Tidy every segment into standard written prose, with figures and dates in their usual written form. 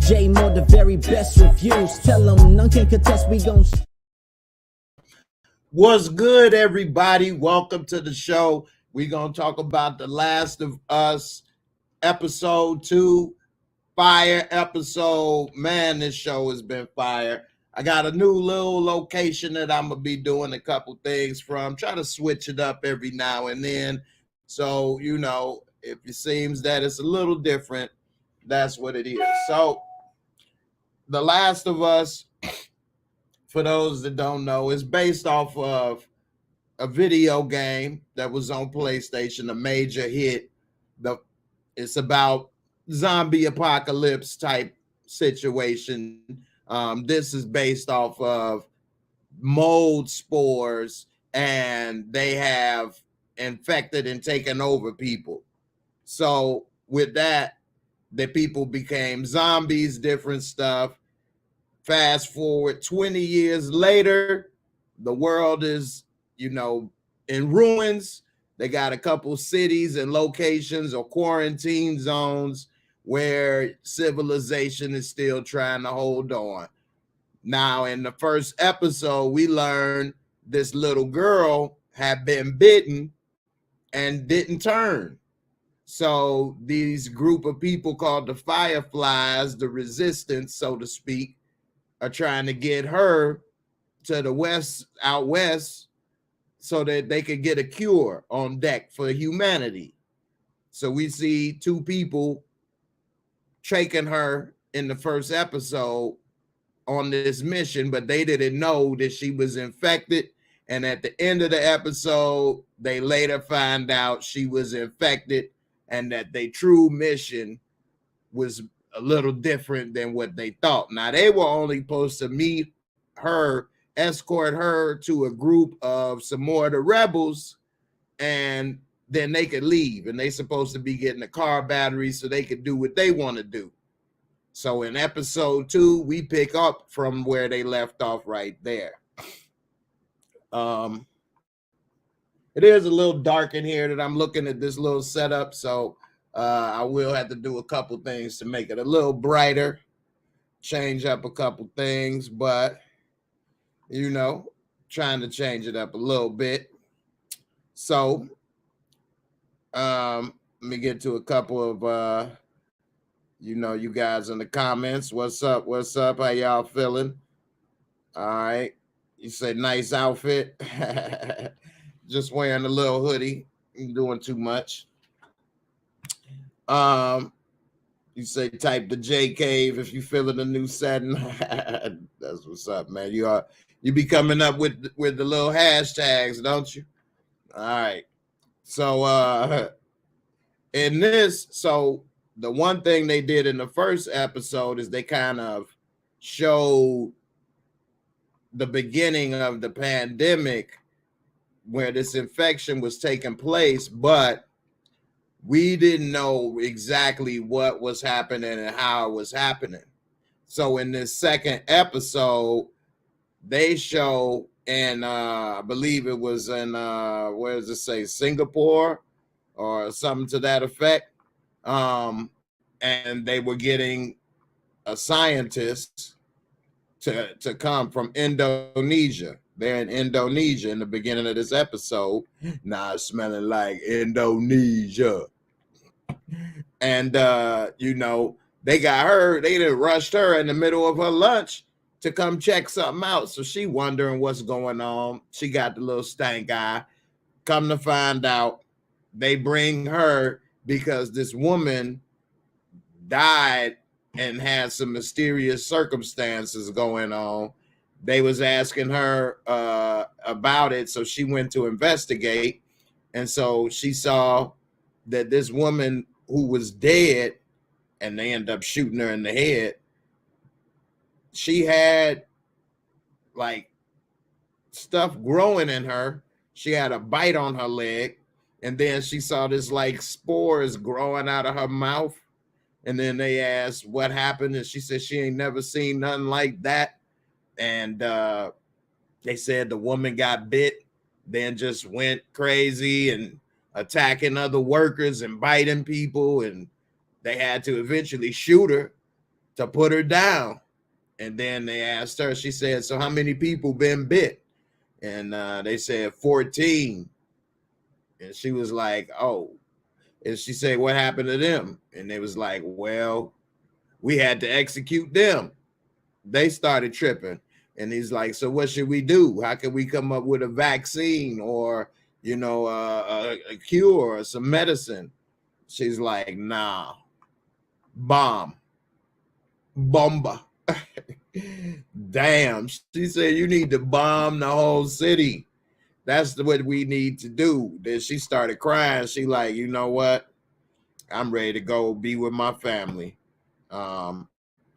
J Moore, the very best reviews. Tell them none can contest, we gon' What's good, everybody? Welcome to the show. We're going to talk about The Last of Us, episode 2, fire episode. Man, this show has been fire. I got a new little location that I'm going to be doing a couple things from. Try to switch it up every now and then. So, you know, if it seems that it's a little different, that's what it is. So, The Last of Us, for those that don't know, is based off of a video game that was on PlayStation, a major hit. It's about zombie apocalypse type situation. This is based off of mold spores, and they have infected and taken over people. So with that, the people became zombies, different stuff. Fast forward 20 years later, the world is, you know, in ruins. They got a couple cities and locations or quarantine zones where civilization is still trying to hold on. Now, in the first episode, we learned this little girl had been bitten and didn't turn. So these group of people called the Fireflies, the resistance, so to speak, are trying to get her to the west, out west, so that they could get a cure on deck for humanity. So we see two people taking her in the first episode on this mission, but they didn't know that she was infected. And at the end of the episode, they later find out she was infected and that their true mission was a little different than what they thought. Now, they were only supposed to meet her, escort her to a group of some more of the rebels, and then they could leave. And they supposed to be getting a car battery so they could do what they want to do. So in episode 2, we pick up from where they left off right there. It is a little dark in here that I'm looking at this little setup, so I will have to do a couple things to make it a little brighter, change up a couple things, but, you know, trying to change it up a little bit. So, let me get to a couple of, you know, you guys in the comments. What's up? What's up? How y'all feeling? All right. You say nice outfit. Just wearing a little hoodie. You're doing too much. You say type the J Cave if you feeling a new setting. That's what's up, man. You be coming up with the little hashtags, don't you? All right. So in this, so the one thing they did in the first episode is they kind of showed the beginning of the pandemic where this infection was taking place, but we didn't know exactly what was happening and how it was happening. So in this second episode, they show, and I believe it was in, where does it say, Singapore or something to that effect. And they were getting a scientist to come from Indonesia. They're in Indonesia in the beginning of this episode. Now it's smelling like Indonesia. And, you know, they got her, they done rushed her in the middle of her lunch to come check something out. So she wondering what's going on. She got the little stank eye. Come to find out, they bring her because this woman died and had some mysterious circumstances going on. They was asking her about it, so she went to investigate. And so she saw that this woman who was dead, and they ended up shooting her in the head, she had like stuff growing in her. She had a bite on her leg, and then she saw this like spores growing out of her mouth. And then they asked what happened, and she said she ain't never seen nothing like that. And they said the woman got bit, then just went crazy and attacking other workers and biting people, and they had to eventually shoot her. to put her down. And then they asked her, she said, so how many people been bit? And they said 14. And she was like, oh. And she said, what happened to them? And they was like, well, we had to execute them. They started tripping. And he's like, so what should we do? How can we come up with a vaccine or, you know, a cure or some medicine? She's like, nah, bomb, bomba. Damn. She said, you need to bomb the whole city. That's what we need to do. Then she started crying. She like, you know what? I'm ready to go be with my family.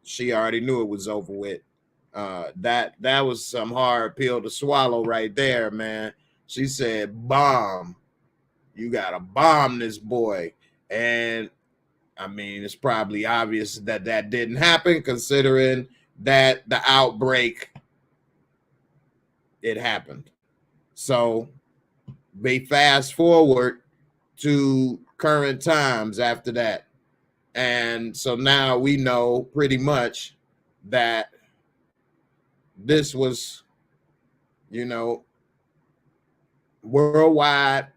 She already knew it was over with. That was some hard pill to swallow right there, man. She said, bomb. You gotta bomb this boy. And I mean, it's probably obvious that that didn't happen, considering that the outbreak, it happened. So they fast forward to current times after that. And so now we know pretty much that this was, you know, worldwide,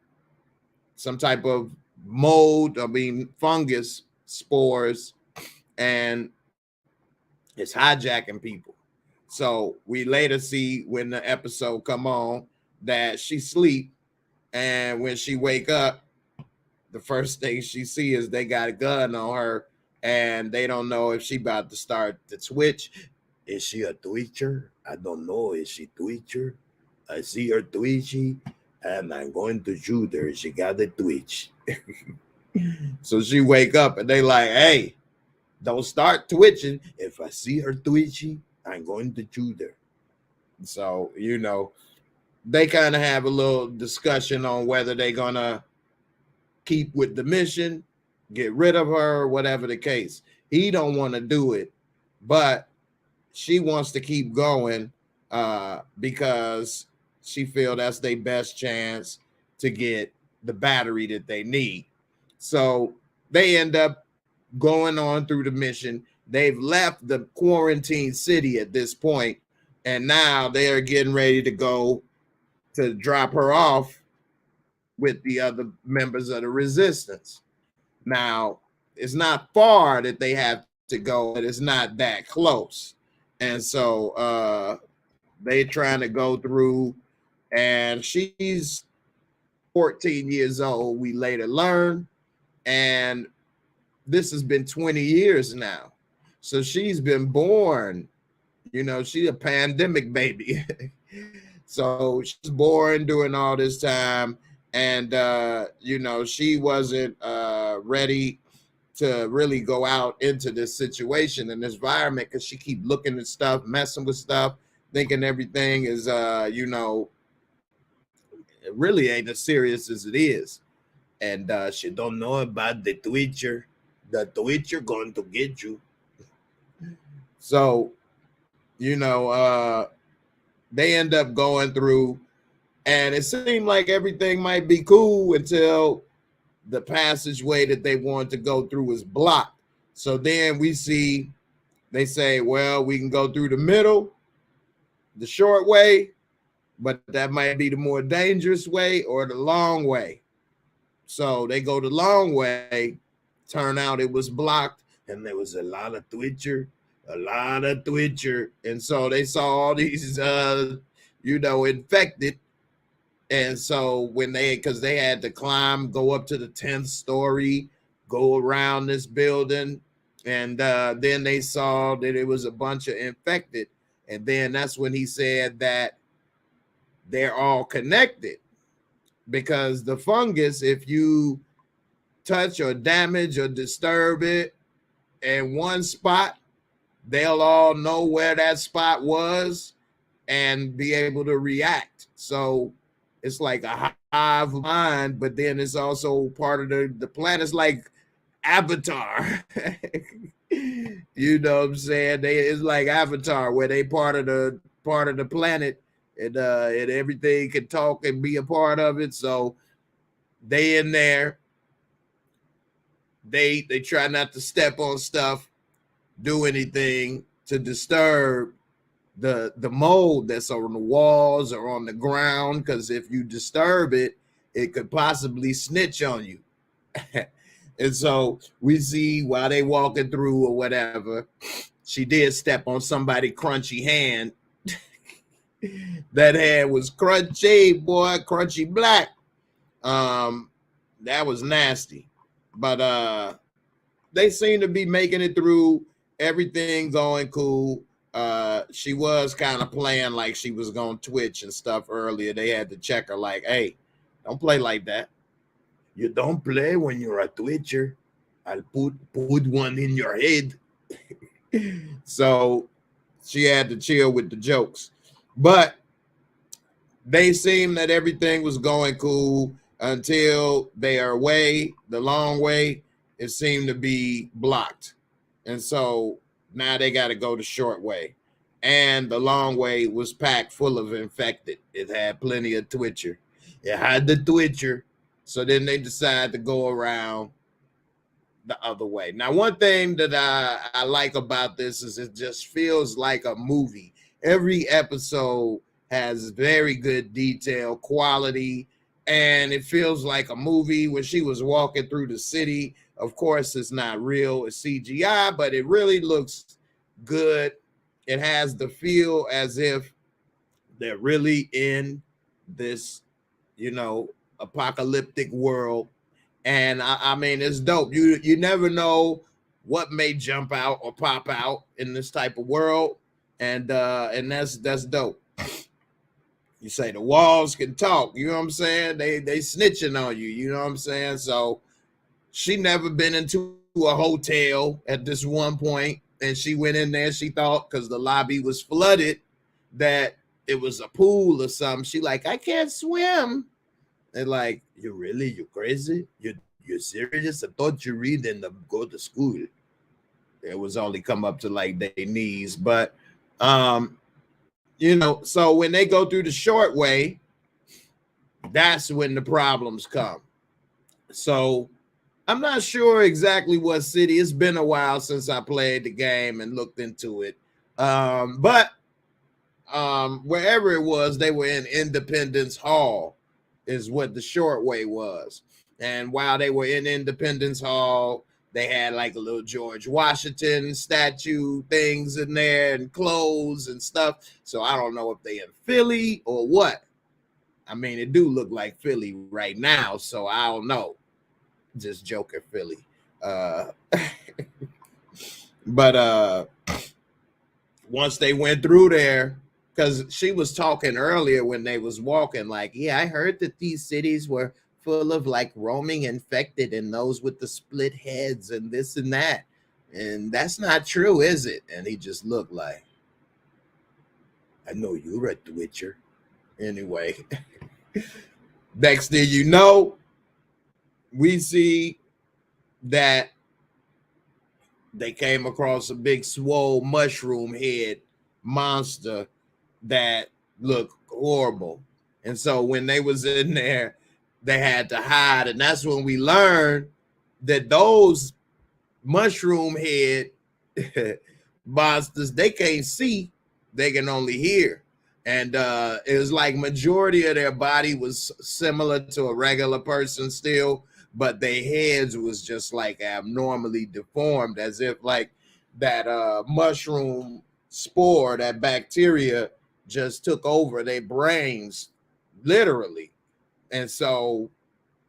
some type of mold, fungus spores, and it's hijacking people. So we later see when the episode come on that she sleep, and when she wake up, the first thing she see is they got a gun on her, and they don't know if she about to start to twitch. Is she a twitcher? I don't know. Is she twitcher? I see her twitchy, and I'm going to shoot her. She got a twitch. So she wake up, and they like, hey, don't start twitching. If I see her twitchy, I'm going to shoot her. So, you know, they kind of have a little discussion on whether they're going to keep with the mission, get rid of her, whatever the case. He don't want to do it, but she wants to keep going because she feel that's their best chance to get the battery that they need. So they end up going on through the mission. They've left the quarantine city at this point, and now they are getting ready to go to drop her off with the other members of the resistance. Now, it's not far that they have to go, but it's not that close. And so they're trying to go through, and she's 14 years old, we later learn, and this has been 20 years now. So she's been born, you know, she's a pandemic baby. So she's born during all this time, and you know, she wasn't ready to really go out into this situation and this environment, because she keep looking at stuff, messing with stuff, thinking everything is you know, it really ain't as serious as it is. And she don't know about the twitcher. The twitcher going to get you. So, you know, they end up going through, and it seemed like everything might be cool until the passageway that they wanted to go through was blocked. So then we see, they say, well, we can go through the middle, the short way, but that might be the more dangerous way, or the long way. So they go the long way, turn out it was blocked, and there was a lot of twitcher. And so they saw all these, you know, infected. And so when because they had to climb, go up to the 10th story, go around this building, and then they saw that it was a bunch of infected. And then that's when he said that they're all connected, because the fungus, if you touch or damage or disturb it in one spot, they'll all know where that spot was and be able to react. So it's like a hive mind, but then it's also part of the planet. It's like Avatar. You know what I'm saying? It's like Avatar, where they part of the planet, and everything can talk and be a part of it. So they in there. They try not to step on stuff. do anything to disturb the mold that's on the walls or on the ground, because if you disturb it, it could possibly snitch on you. And so we see while they walking through or whatever, she did step on somebody crunchy hand. That hand was crunchy, boy, crunchy black. That was nasty. But they seem to be making it through, everything going cool. She was kind of playing like she was gonna twitch and stuff earlier. They had to check her like, hey, don't play like that. You don't play when you're a twitcher. I'll put one in your head. So she had to chill with the jokes. But they seemed that everything was going cool until they are away. The long way, it seemed to be blocked. And so now they got to go the short way. And the long way was packed full of infected. It had plenty of twitcher. It had the twitcher. So then they decided to go around the other way. Now, one thing that I like about this is it just feels like a movie. Every episode has very good detail, quality, and it feels like a movie. When she was walking through the city, of course, it's not real, it's CGI, but it really looks good. It has the feel as if they're really in this, apocalyptic world. And I mean, it's dope. You never know what may jump out or pop out in this type of world, and that's dope. You say the walls can talk, you know what I'm saying? They snitching on you, you know what I'm saying? So she never been into a hotel at this one point, and she went in there. She thought because the lobby was flooded that it was a pool or something. She like, I can't swim. And like, you crazy? You're serious? I thought you read and go to school. It was only come up to like their knees. But so when they go through the short way, that's when the problems come. So I'm not sure exactly what city. It's been a while since I played the game and looked into it. But wherever it was, they were in Independence Hall, is what the short way was. And while they were in Independence Hall, they had like a little George Washington statue things in there and clothes and stuff. So I don't know if they in Philly or what. I mean, it do look like Philly right now, so I don't know. Just joking, Philly. But once they went through there, because she was talking earlier when they was walking, like, yeah, I heard that these cities were full of like roaming infected and those with the split heads and this and that. And that's not true, is it? And he just looked like, I know you're a twitcher. Anyway, next thing you know, we see that they came across a big swole mushroom head monster that looked horrible. And so when they was in there, they had to hide. And that's when we learned that those mushroom head monsters, they can't see, they can only hear. And it was like majority of their body was similar to a regular person still, but their heads was just like abnormally deformed, as if like that mushroom spore, that bacteria just took over their brains, literally. And so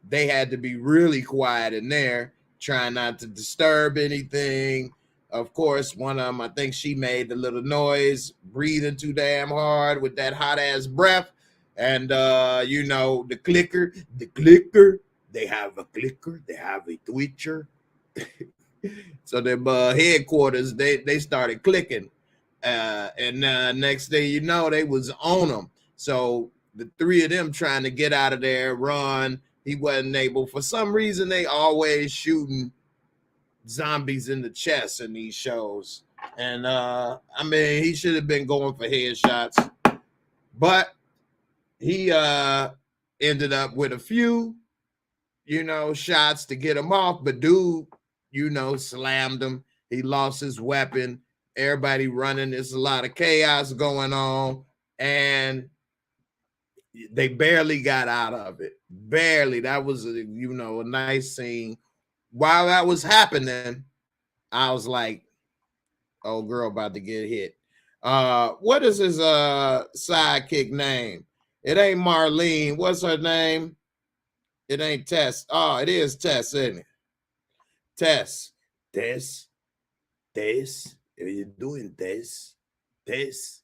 they had to be really quiet in there, trying not to disturb anything. Of course, one of them, I think she made the little noise, breathing too damn hard with that hot ass breath. And the clicker, they have a clicker, they have a twitcher. So their headquarters, they started clicking. And next thing you know, they was on them. So the three of them trying to get out of there, run. He wasn't able. For some reason, they always shooting zombies in the chest in these shows. And I mean, he should have been going for headshots. But he ended up with a few, shots to get him off. But dude, slammed him. He lost his weapon. Everybody running. There's a lot of chaos going on, and they barely got out of it. Barely. That was a nice scene. While that was happening, I was like, "Oh, girl, about to get hit." What is his sidekick name? It ain't Marlene. What's her name? It ain't Tess. Oh, it is Tess, isn't it? Tess. Tess. Tess. How you doing, Tess? Tess.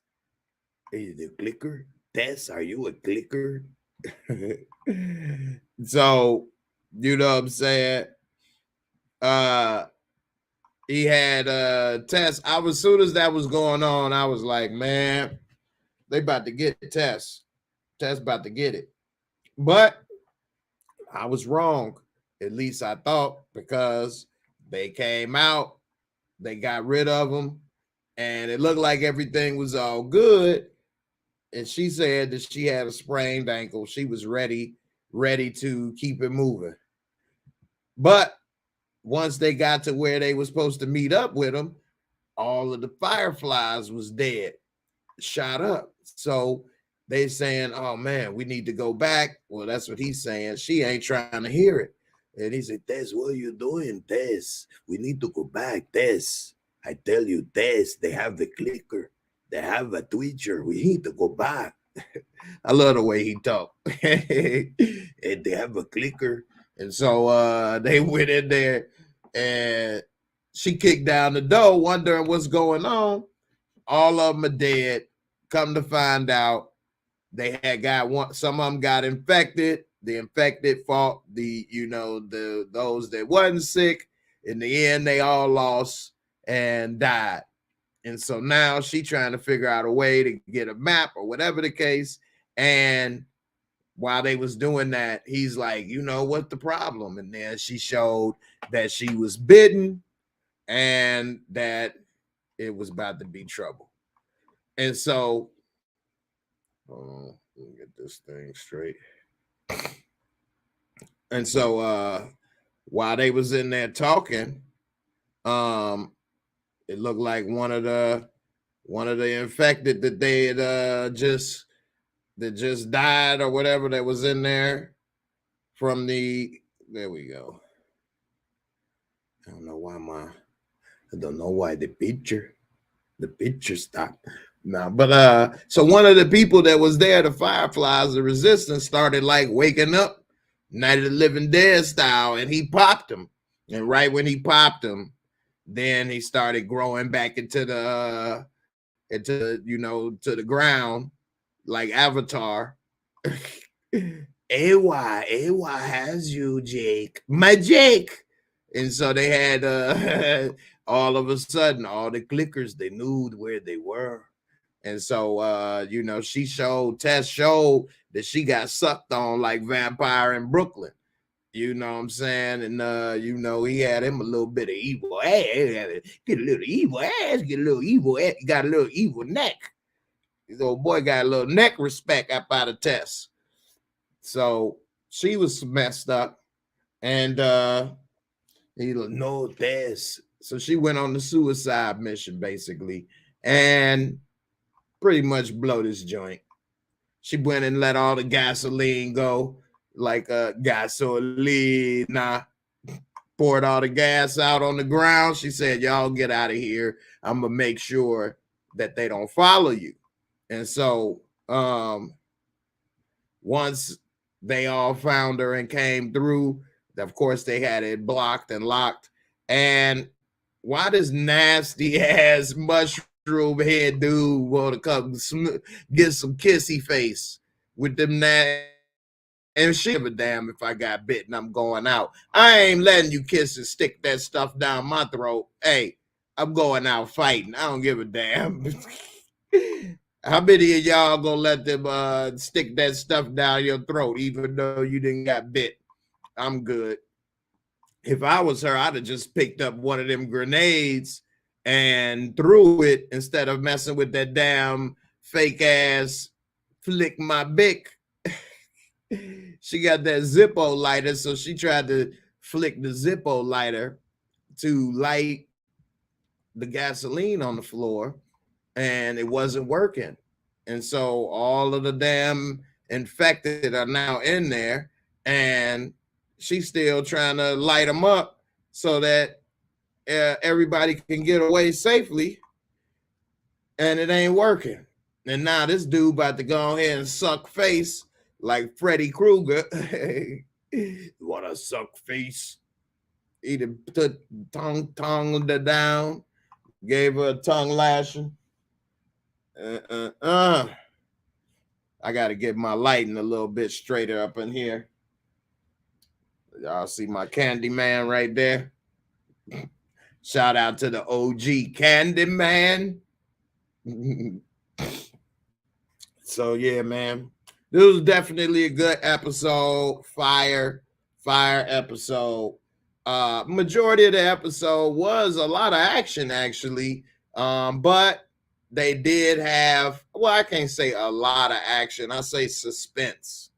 Are you the clicker? Tess, are you a clicker? So, you know what I'm saying? He had Tess. As soon as that was going on, I was like, man, they about to get Tess. Tess about to get it. But I was wrong. At least I thought, because they came out, they got rid of them, and it looked like everything was all good. And she said that she had a sprained ankle. She was ready to keep it moving. But once they got to where they were supposed to meet up with them, all of the fireflies was dead, shot up. So they saying, oh man, we need to go back. Well, that's what he's saying. She ain't trying to hear it. And he said, Tess, what are you doing, Tess? We need to go back, Tess. I tell you, Tess, they have the clicker. They have a twitcher. We need to go back. I love the way he talked. And they have a clicker. And so they went in there, and she kicked down the door, wondering what's going on. All of them are dead. Come to find out, they had some of them got infected. The infected fought those that wasn't sick. In the end, they all lost and died. And so now she trying to figure out a way to get a map or whatever the case. And while they was doing that, he's like, what's the problem? And then she showed that she was bitten and that it was about to be trouble. And so, let me get this thing straight. And so while they was in there talking, it looked like one of the infected that they had just died or whatever that was in there from there we go. I don't know why the picture stopped. No, but so one of the people that was there, the fireflies, the resistance, started like waking up, Night of the Living Dead style, and he popped him. And right when he popped him, then he started growing back into the ground like Avatar. AY has you, Jake. My Jake. And so they had all of a sudden, all the clickers, they knew where they were. And so Tess showed that she got sucked on like Vampire in Brooklyn. You know what I'm saying? And he had him a little bit of evil ass. Get a little evil ass, get a little evil ass, got a little evil neck. This old boy got a little neck respect up out of Tess. So she was messed up. And he like, no, Tess. So she went on the suicide mission, basically, and pretty much blow this joint. She went and let all the gasoline go, like gasoline. Poured all the gas out on the ground. She said, y'all get out of here. I'm going to make sure that they don't follow you. And so once they all found her and came through, of course, they had it blocked and locked. And why does nasty ass mushroom head dude want to come get some kissy face with them and she give a damn if I got bitten, I'm going out. I ain't letting you kiss and stick that stuff down my throat. Hey, I'm going out fighting. I don't give a damn. How many of y'all gonna let them stick that stuff down your throat even though you didn't got bit? I'm good. If I was her, I'd have just picked up one of them grenades and threw it instead of messing with that damn fake ass flick my bick. She got that Zippo lighter, so she tried to flick the Zippo lighter to light the gasoline on the floor and it wasn't working. And so all of the damn infected are now in there, and she's still trying to light them up so that everybody can get away safely, and it ain't working. And now this dude about to go ahead and suck face like Freddy Krueger. You want to suck face? He put tongue down, gave her a tongue lashing. I got to get my lighting a little bit straighter up in here. Y'all see my Candy Man right there? Shout out to the OG Candy Man. So yeah, man, this was definitely a good episode. Fire episode. Majority of the episode was a lot of action, actually. But they did have, well, I can't say a lot of action. I say suspense.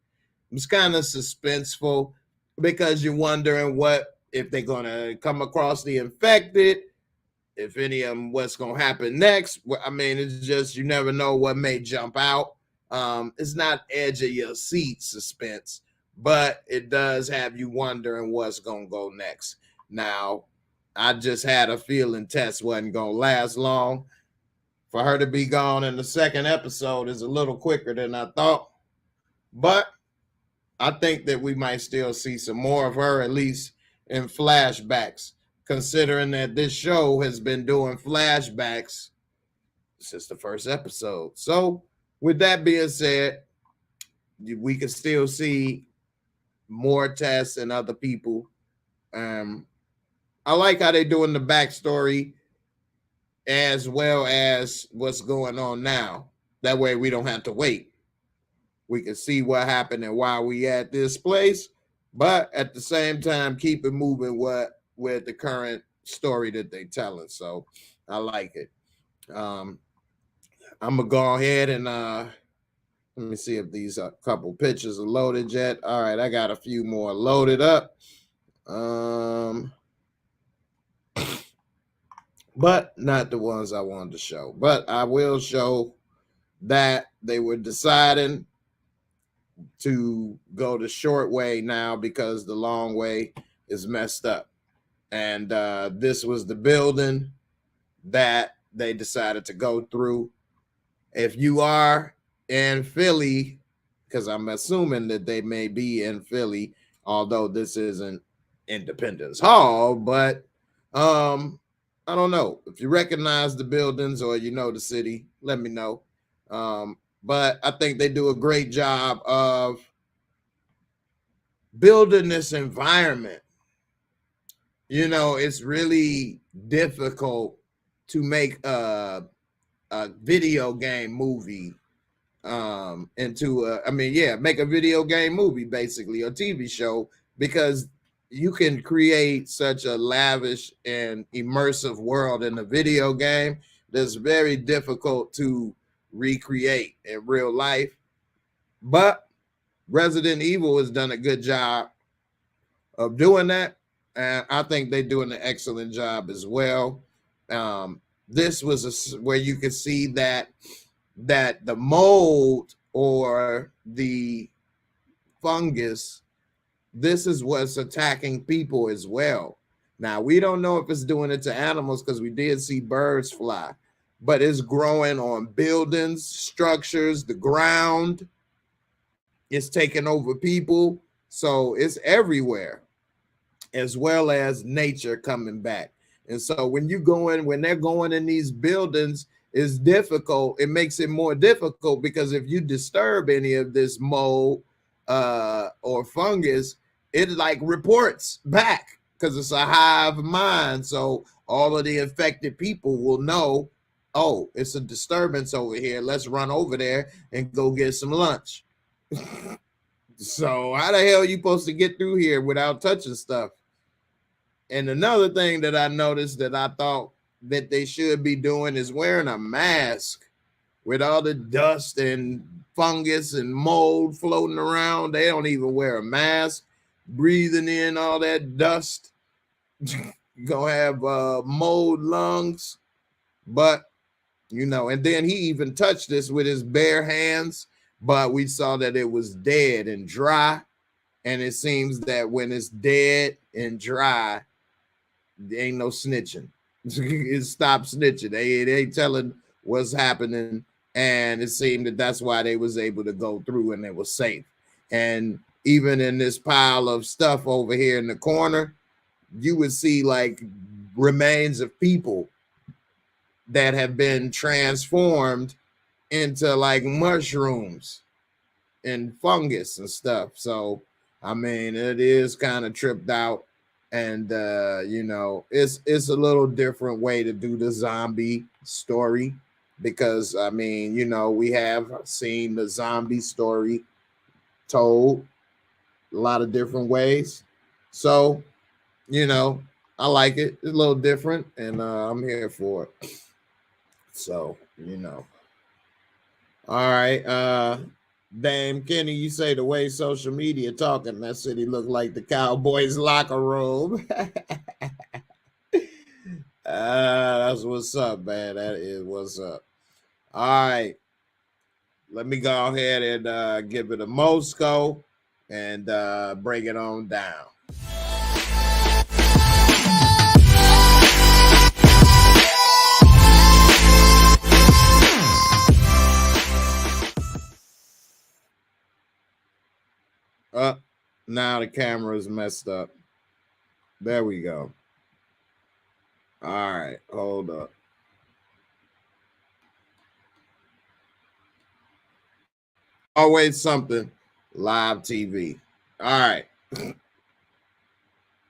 It's kind of suspenseful because you're wondering what if they're gonna come across the infected, if any of them, what's gonna happen next. I mean, it's just you never know what may jump out. It's not edge of your seat suspense, but it does have you wondering what's gonna go next. Now, I just had a feeling Tess wasn't gonna last long. For her to be gone in the second episode is a little quicker than I thought, but I think that we might still see some more of her, at least in flashbacks, considering that this show has been doing flashbacks since the first episode. So with that being said, we can still see more Tess and other people. I like how they're doing the backstory as well as what's going on now. That way we don't have to wait. We can see what happened and why we at this place, but at the same time, keep it moving with the current story that they telling. So I like it. I'm gonna go ahead and let me see if these couple pictures are loaded yet. All right, I got a few more loaded up. But not the ones I wanted to show. But I will show that they were deciding to go the short way now because the long way is messed up. And this was the building that they decided to go through. If you are in Philly, because I'm assuming that they may be in Philly, although this isn't Independence Hall, but I don't know. If you recognize the buildings or you know the city, let me know. But I think they do a great job of building this environment. You know, it's really difficult to make a video game movie make a video game movie, basically, or TV show, because you can create such a lavish and immersive world in a video game that's very difficult to recreate in real life. But Resident Evil has done a good job of doing that, and I think they're doing an excellent job as well. This was where you could see that the mold or the fungus, this is what's attacking people as well. Now, we don't know if it's doing it to animals because we did see birds fly, but it's growing on buildings, structures, the ground. It's taking over people. So it's everywhere, as well as nature coming back. And so when they're going in these buildings, it's difficult. It makes it more difficult because if you disturb any of this mold or fungus, it like reports back because it's a hive mind. So all of the infected people will know, oh, it's a disturbance over here. Let's run over there and go get some lunch. So how the hell are you supposed to get through here without touching stuff? And another thing that I noticed that I thought that they should be doing is wearing a mask with all the dust and fungus and mold floating around. They don't even wear a mask, breathing in all that dust. Gonna have mold lungs. But, you know, and then he even touched this with his bare hands, but we saw that it was dead and dry. And it seems that when it's dead and dry, there ain't no snitching. It stopped snitching. They telling what's happening, and it seemed that that's why they was able to go through and it was safe. And even in this pile of stuff over here in the corner, you would see like remains of people that have been transformed into like mushrooms and fungus and stuff. So I mean, it is kind of tripped out, and you know, it's a little different way to do the zombie story, because I mean, you know, we have seen the zombie story told a lot of different ways. So, you know, I like it. It's a little different, and I'm here for it. So, you know. All right. Dame Kenny, you say the way social media talking, that city look like the Cowboys locker room. That's what's up, man. That is what's up. All right. Let me go ahead and give it a Mosco and bring it on down. Now the camera is messed up. There we go. All right, hold up. Always something. Live TV. All right.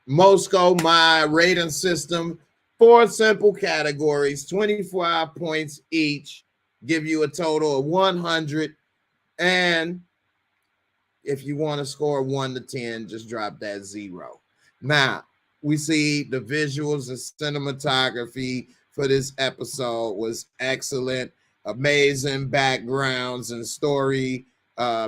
Mosco, my rating system, 4 simple categories, 25 points each, give you a total of 100. And if you want to score 1 to 10, just drop that 0. Now, we see the visuals and cinematography for this episode was excellent. Amazing backgrounds and story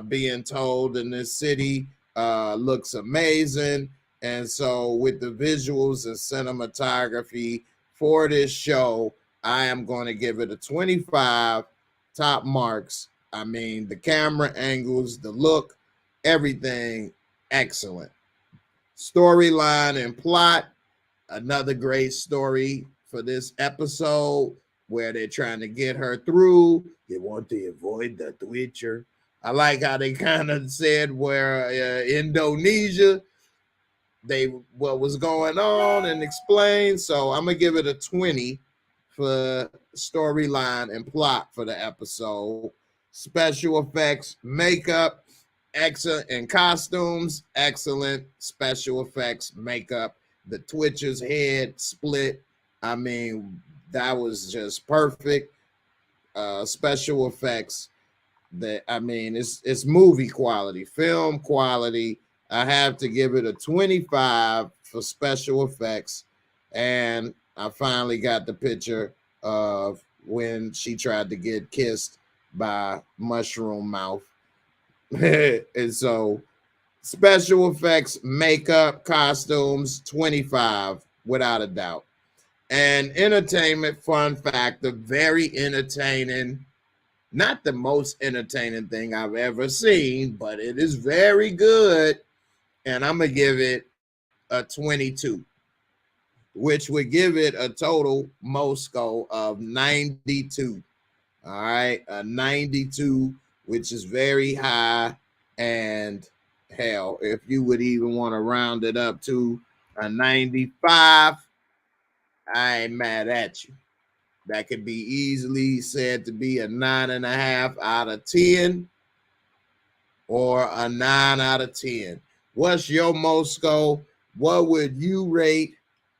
being told in this city looks amazing. And so with the visuals and cinematography for this show, I am going to give it a 25 top marks. I mean, the camera angles, the look, everything excellent. Storyline and plot, another great story for this episode where they're trying to get her through. They want to avoid the Twitcher. I like how they kind of said where Indonesia, what was going on and explained. So I'm gonna give it a 20 for storyline and plot for the episode. Special effects, makeup, excellent, and costumes, excellent. Special effects, makeup, the Twitcher's head split. I mean, that was just perfect. Special effects, that I mean, it's movie quality, film quality. I have to give it a 25 for special effects. And I finally got the picture of when she tried to get kissed by Mushroom Mouth. And so special effects, makeup, costumes, 25 without a doubt. And entertainment, fun factor, very entertaining. Not the most entertaining thing I've ever seen, but it is very good. And I'm going to give it a 22, which would give it a total Mosco of 92. All right, a 92, which is very high. And hell, if you would even want to round it up to a 95, I ain't mad at you. That could be easily said to be a 9.5 out of 10 or a 9 out of 10. What's your Mosco? What would you rate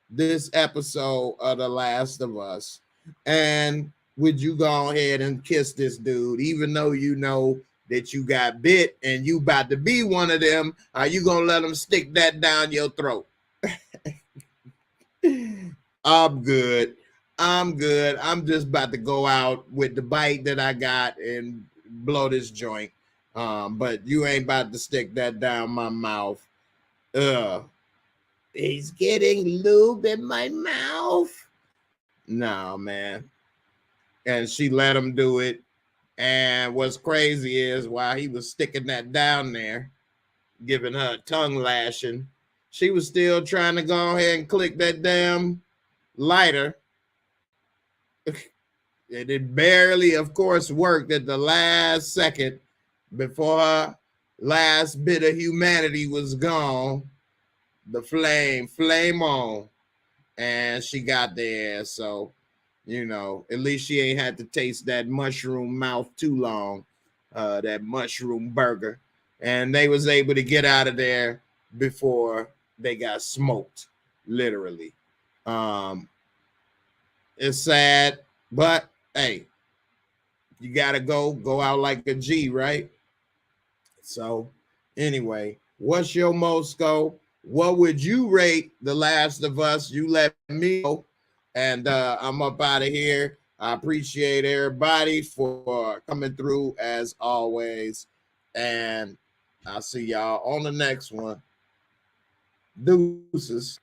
this episode of The Last of Us? And would you go ahead and kiss this dude, even though you know that you got bit and you about to be one of them? Are you going to let him stick that down your throat? I'm good. I'm just about to go out with the bite that I got and blow this joint. But you ain't about to stick that down my mouth. He's getting lube in my mouth. No, man. and she let him do it. And what's crazy is while he was sticking that down there, giving her a tongue lashing, she was still trying to go ahead and click that damn lighter. And it barely, of course, worked at the last second before her last bit of humanity was gone. The flame on, and she got there. So, you know, at least she ain't had to taste that mushroom mouth too long, that mushroom burger. And they was able to get out of there before they got smoked, literally. It's sad, but hey, you gotta go out like a G, right? So anyway, what's your Moorescore? What would you rate The Last of Us? You let me know. And I'm up out of here. I appreciate everybody for coming through as always. And I'll see y'all on the next one. Deuces.